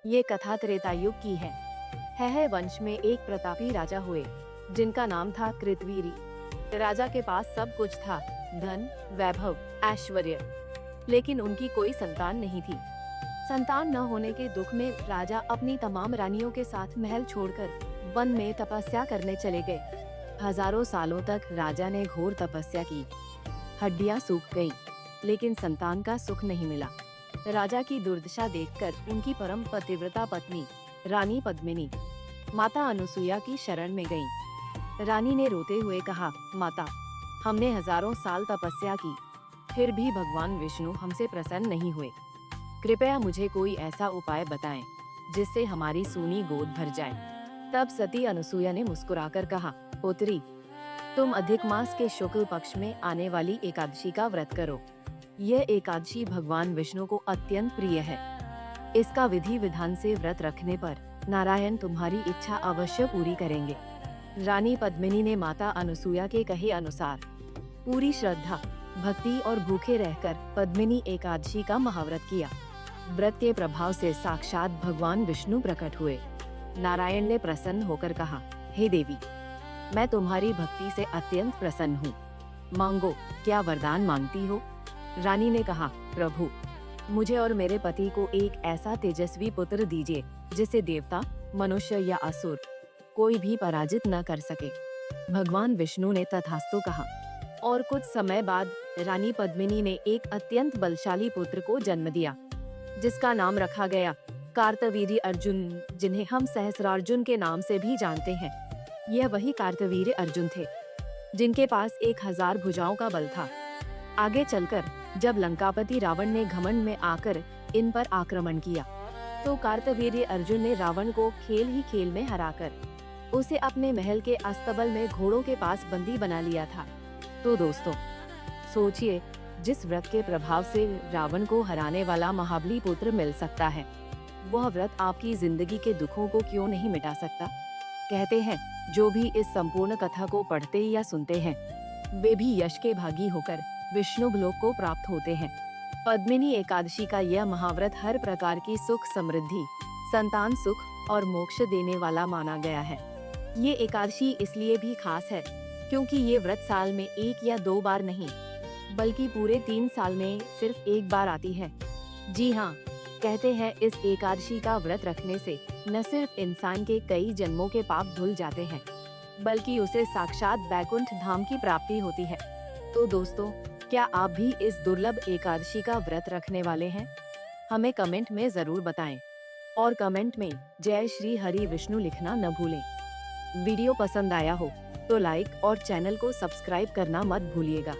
ये कथा त्रेता युग की है। है वंश में एक प्रतापी राजा हुए जिनका नाम था कृतवीरी। राजा के पास सब कुछ था, धन, वैभव, ऐश्वर्य, लेकिन उनकी कोई संतान नहीं थी। संतान न होने के दुख में राजा अपनी तमाम रानियों के साथ महल छोड़कर वन में तपस्या करने चले गए। हजारों सालों तक राजा ने घोर तपस्या की, हड्डियां सूख गईं, लेकिन संतान का सुख नहीं मिला। राजा की दुर्दशा देखकर उनकी परम पतिव्रता पत्नी रानी पद्मिनी माता अनुसुईया की शरण में गईं। रानी ने रोते हुए कहा, माता, हमने हजारों साल तपस्या की, फिर भी भगवान विष्णु हमसे प्रसन्न नहीं हुए। कृपया मुझे कोई ऐसा उपाय बताएं जिससे हमारी सूनी गोद भर जाए। तब सती अनुसुईया ने मुस्कुराकर कहा, पुत्री, तुम अधिक मास के शुक्ल पक्ष में आने वाली एकादशी का व्रत करो। यह एकादशी भगवान विष्णु को अत्यंत प्रिय है। इसका विधि विधान से व्रत रखने पर नारायण तुम्हारी इच्छा अवश्य पूरी करेंगे। रानी पद्मिनी ने माता अनुसुईया के कहे अनुसार पूरी श्रद्धा, भक्ति और भूखे रहकर पद्मिनी एकादशी का महाव्रत किया। व्रत के प्रभाव से साक्षात भगवान विष्णु प्रकट हुए। नारायण ने प्रसन्न होकर कहा, हे देवी, मैं तुम्हारी भक्ति से अत्यंत प्रसन्न हूँ। मांगो, क्या वरदान मांगती हो? रानी ने कहा, प्रभु, मुझे और मेरे पति को एक ऐसा तेजस्वी पुत्र दीजिए जिसे देवता, मनुष्य या असुर कोई भी पराजित न कर सके। भगवान विष्णु ने तथास्तु कहा और कुछ समय बाद रानी पद्मिनी ने एक अत्यंत बलशाली पुत्र को जन्म दिया, जिसका नाम रखा गया कार्तवीर्य अर्जुन, जिन्हें हम सहस्रार्जुन के नाम से भी जानते हैं। यह वही कार्तवीर्य अर्जुन थे जिनके पास 1000 भुजाओं का बल था। आगे चलकर जब लंकापति रावण ने घमंड में आकर इन पर आक्रमण किया, तो कार्तवीर्य अर्जुन ने रावण को खेल ही खेल में हराकर उसे अपने महल के अस्तबल में घोड़ों के पास बंदी बना लिया था। तो दोस्तों, सोचिए, जिस व्रत के प्रभाव से रावण को हराने वाला महाबली पुत्र मिल सकता है, वह व्रत आपकी जिंदगी के दुखों को क्यों नहीं मिटा सकता। कहते हैं, जो भी इस संपूर्ण कथा को पढ़ते या सुनते हैं, वे भी यश के भागी होकर विष्णु लोक को प्राप्त होते हैं। पद्मिनी एकादशी का यह महाव्रत हर प्रकार की सुख समृद्धि, संतान सुख और मोक्ष देने वाला माना गया है। ये एकादशी इसलिए भी खास है क्योंकि ये व्रत साल में 1 या 2 बार नहीं, बल्कि पूरे 3 साल में सिर्फ 1 बार आती है। जी हाँ, कहते हैं इस एकादशी का व्रत रखने से न सिर्फ इंसान के कई जन्मों के पाप धुल जाते हैं, बल्कि उसे साक्षात बैकुंठ धाम की प्राप्ति होती है। तो दोस्तों, क्या आप भी इस दुर्लभ एकादशी का व्रत रखने वाले हैं? हमें कमेंट में जरूर बताएं और कमेंट में जय श्री हरि विष्णु लिखना न भूलें। वीडियो पसंद आया हो तो लाइक और चैनल को सब्सक्राइब करना मत भूलिएगा।